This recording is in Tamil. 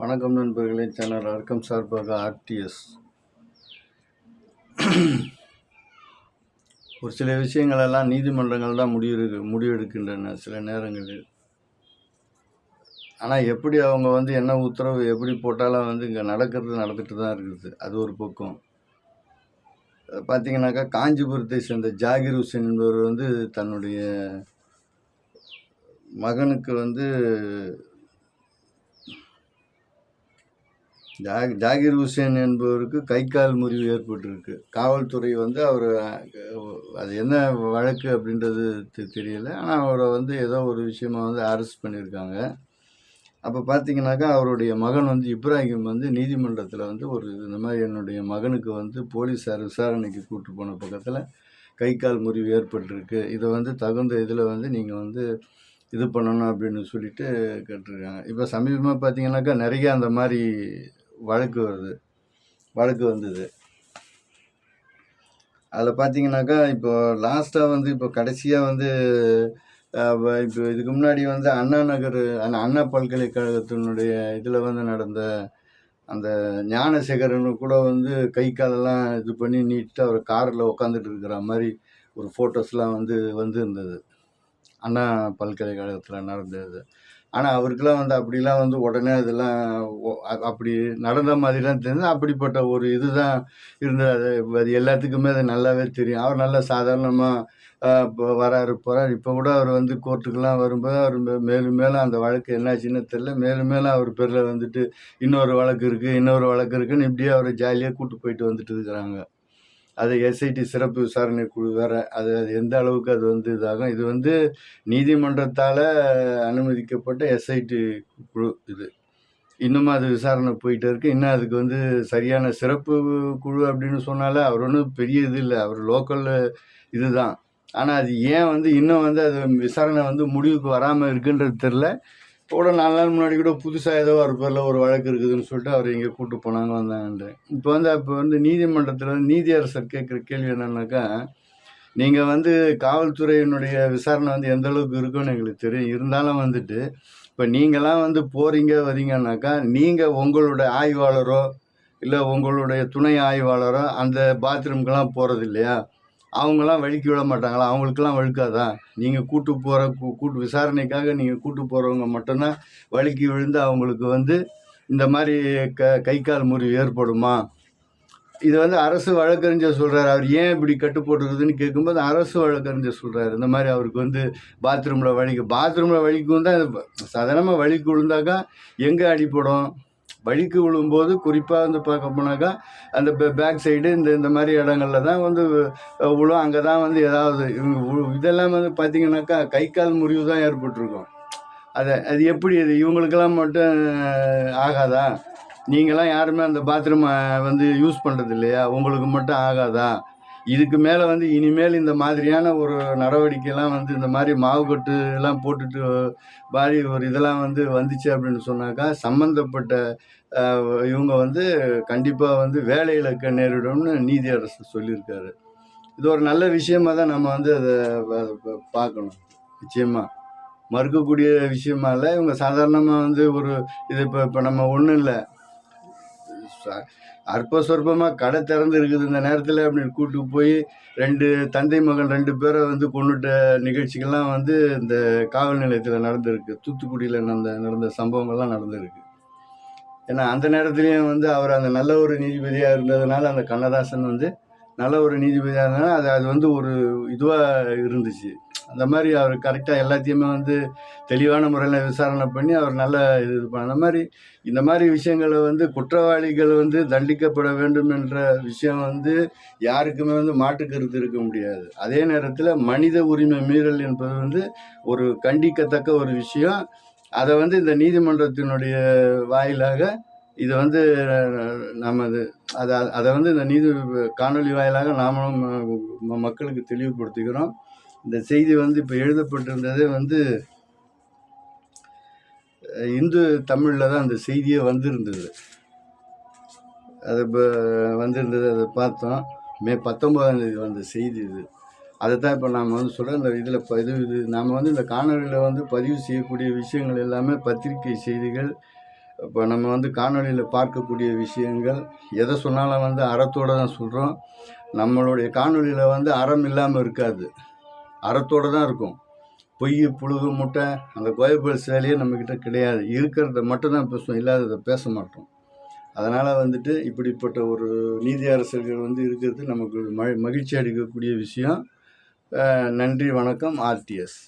வணக்கம் நண்பர்களே, சேனல் அர்க்கம் சார்பாக ஆர்டிஎஸ். ஒரு சில விஷயங்களெல்லாம் நீதிமன்றங்கள் தான் முடிவெடுக்கின்றன சில நேரங்களில். ஆனால் எப்படி அவங்க என்ன உத்தரவு எப்படி போட்டாலும் இங்கே நடந்துட்டு தான் இருக்குது. அது ஒரு பக்கம். பார்த்தீங்கன்னாக்கா, காஞ்சிபுரத்தை சேர்ந்த ஜாகிர் ஹுசேன் என்பவர் தன்னுடைய மகனுக்கு ஜாகிர் ஹுசேன் என்பவருக்கு கை கால் முறிவு ஏற்பட்டிருக்கு. காவல்துறை அவர் அது என்ன வழக்கு அப்படின்றது தெரியல. ஆனால் அவரை ஏதோ ஒரு விஷயமா அரெஸ்ட் பண்ணியிருக்காங்க. அப்போ பார்த்தீங்கன்னாக்கா, அவருடைய மகன் இப்ராஹிம் நீதிமன்றத்தில் இந்த மாதிரி என்னுடைய மகனுக்கு போலீஸார் விசாரணைக்கு கூப்பிட்டு போன பக்கத்தில் கை கால் முறிவு ஏற்பட்டிருக்கு, இதை தகுந்த இதில் நீங்கள் இது பண்ணணும் அப்படின்னு சொல்லிட்டு கேட்டிருக்காங்க. இப்போ சமீபமாக பார்த்தீங்கன்னாக்கா நிறைய அந்த மாதிரி வழக்கு வந்தது. அதில் பார்த்தீங்கன்னாக்கா, இப்போ லாஸ்ட்டாக இப்போ கடைசியாக இப்போ இதுக்கு முன்னாடி அண்ணா நகர் அண்ணா பல்கலைக்கழகத்தினுடைய இதில் நடந்த அந்த ஞானசேகரனு கூட கை காலெல்லாம் இது பண்ணி நீட்டு அவர் காரில் உட்காந்துட்டு இருக்கிற மாதிரி ஒரு ஃபோட்டோஸ்லாம் இருந்தது அண்ணா பல்கலைக்கழகத்தில் நடந்தது. ஆனால் அவருக்கெல்லாம் அப்படிலாம் உடனே அதெல்லாம் அப்படி நடந்த மாதிரிலாம் தெரிஞ்சு அப்படிப்பட்ட ஒரு இதுதான் இருந்தது. அது எல்லாத்துக்குமே அது நல்லாவே தெரியும். அவர் நல்லா சாதாரணமாக இப்போ போகிறார். இப்போ கூட அவர் கோர்ட்டுக்கெல்லாம் வரும்போது அவர் மேலும் அந்த வழக்கு என்னாச்சுன்னு தெரியல. மேலும் அவர் பேரில் இன்னொரு வழக்கு இருக்குன்னு இப்படியே அவரை ஜாலியாக கூப்பிட்டு போயிட்டு வந்துட்டு இருக்கிறாங்க. அது எஸ்ஐடி சிறப்பு விசாரணை குழு வேறு. அது எந்த அளவுக்கு அது இதாகும். இது நீதிமன்றத்தால் அனுமதிக்கப்பட்ட எஸ்ஐடி குழு. இது இன்னும் அது விசாரணை போயிட்டு இருக்குது. இன்னும் அதுக்கு சரியான சிறப்பு குழு அப்படின்னு சொன்னாலே அவர் ஒன்றும் பெரிய இது இல்லை, அவர் லோக்கல் இதுதான். ஆனால் அது ஏன் இன்னும் அது விசாரணை முடிவுக்கு வராமல் இருக்குன்றது தெரில. கூட 4 நாள் முன்னாடி கூட புதுசாக ஏதோ ஒரு பேரில் ஒரு வழக்கு இருக்குதுன்னு சொல்லிட்டு அவர் இங்கே கூப்பிட்டு போனாங்க வந்தாங்கன்ட்டு. இப்போ நீதிமன்றத்தில் நீதியரசர் கேட்குற கேள்வி என்னன்னாக்கா, நீங்கள் காவல்துறையினுடைய விசாரணை எந்த அளவுக்கு இருக்குன்னு எங்களுக்கு தெரியும். இருந்தாலும் இப்போ நீங்களாம் போகிறீங்க வரீங்கன்னாக்கா, நீங்கள் உங்களுடைய ஆய்வாளரோ இல்லை உங்களுடைய துணை ஆய்வாளரோ அந்த பாத்ரூம்க்கெல்லாம் போகிறது இல்லையா? அவங்களாம் வழுக்கி விட மாட்டாங்களா? அவங்களுக்கெல்லாம் வழுக்காதா? நீங்கள் கூட்டு விசாரணைக்காக நீங்கள் கூட்டு போகிறவங்க மட்டும்தான் வழுக்கி விழுந்து அவங்களுக்கு இந்த மாதிரி கை கால் முறிவு ஏற்படுமா? இது அரசு வழக்கறிஞர் சொல்கிறார். அவர் ஏன் இப்படி கட்டு போட்டுருக்குதுன்னு கேட்கும்போது அரசு வழக்கறிஞர் சொல்கிறார், இந்த மாதிரி அவருக்கு பாத்ரூமில் வலிக்கும் தான். சாதாரணமாக வலிக்கு விழுந்தாக்கா எங்கே அடிப்படும்? வழிக்கு விழும்போது குறிப்பாக பார்க்க போனாக்கா அந்த பேக் சைடு இந்த மாதிரி இடங்களில் தான் விழும். அங்கே தான் ஏதாவது இதெல்லாம் பார்த்திங்கனாக்கா கை கால் முறிவு தான் ஏற்பட்டிருக்கும். அது எப்படி இவங்களுக்கெல்லாம் மட்டும் ஆகாதா? நீங்களாம் யாருமே அந்த பாத்ரூமை யூஸ் பண்ணுறது இல்லையா? உங்களுக்கு மட்டும் ஆகாதா? இதுக்கு மேலே இனிமேல் இந்த மாதிரியான ஒரு நடவடிக்கைலாம் இந்த மாதிரி மாவுக்கட்டு எல்லாம் போட்டுட்டு மாதிரி ஒரு இதெல்லாம் வந்துச்சு அப்படின்னு சொன்னாக்கா சம்மந்தப்பட்ட இவங்க கண்டிப்பாக வேலை இழக்க நேரிடும்னு நீதியரசர் சொல்லியிருக்காரு. இது ஒரு நல்ல விஷயமாக தான் நம்ம அதை பார்க்கணும். நிச்சயமாக மறுக்கக்கூடிய விஷயமா இல்லை. இவங்க சாதாரணமாக ஒரு இது இப்போ நம்ம ஒன்றும் இல்லை, அற்ப சொற்பமாக கடை திறந்து இருக்குது இந்த நேரத்தில் அப்படின்னு கூப்பிட்டு போய் 2 தந்தை மகன் 2 பேரை கொண்டுட்ட நிகழ்ச்சிகள்லாம் இந்த காவல் நிலையத்தில் நடந்திருக்கு. தூத்துக்குடியில் நடந்த சம்பவங்கள்லாம் நடந்திருக்கு. ஏன்னா அந்த நேரத்துலேயும் அவர் அந்த நல்ல ஒரு நீதிபதியாக இருந்ததுனால, அந்த கண்ணதாசன் நல்ல ஒரு நீதிபதியாக இருந்ததுனால அது ஒரு இதுவாக இருந்துச்சு. அந்த மாதிரி அவர் கரெக்டாக எல்லாத்தையுமே தெளிவான முறையில் விசாரணை பண்ணி அவர் நல்ல இது பண்ண மாதிரி இந்த மாதிரி விஷயங்களை குற்றவாளிகள் தண்டிக்கப்பட வேண்டும் என்ற விஷயம் யாருக்குமே மாற்று கருத்து இருக்க முடியாது. அதே நேரத்தில் மனித உரிமை மீறல் என்பது ஒரு கண்டிக்கத்தக்க ஒரு விஷயம். அதை இந்த நீதிமன்றத்தினுடைய வாயிலாக இதை நம்ம அதை இந்த காணொலி வாயிலாக நாமளும் மக்களுக்கு தெளிவுபடுத்திக்கிறோம். இந்த செய்தி இப்போ எழுதப்பட்டிருந்ததே இந்து தமிழில் தான் அந்த செய்தியே வந்திருந்தது. அது இப்போ வந்திருந்தது, அதை பார்த்தோம். மே 19ஆம் தேதி வந்த செய்தி இது. அதை தான் இப்போ நாம் சொல்கிறோம். இந்த இதில் இது நாம் இந்த காணொலியில் பதிவு செய்யக்கூடிய விஷயங்கள் எல்லாமே பத்திரிகை செய்திகள், இப்போ நம்ம வந்து காணொளியில் பார்க்கக்கூடிய விஷயங்கள் எதை சொன்னாலும் வந்து அறத்தோடு தான் சொல்கிறோம். நம்மளுடைய காணொளியில் வந்து அறம் இல்லாமல் இருக்காது, அறத்தோடு தான் இருக்கும். பொய், புழுகு, முட்டை, அந்த கோயபல்ஸ் வேலையே நம்மக்கிட்ட கிடையாது. இருக்கிறத மட்டும்தான் பேசுவோம், இல்லாததை பேச மாட்டோம். அதனால் வந்துட்டு இப்படிப்பட்ட ஒரு நீதி அரசர்கள் வந்து இருக்கிறது நமக்கு மகிழ்ச்சி அளிக்கக்கூடிய விஷயம். நன்றி, வணக்கம். ஆர்டிஎஸ்.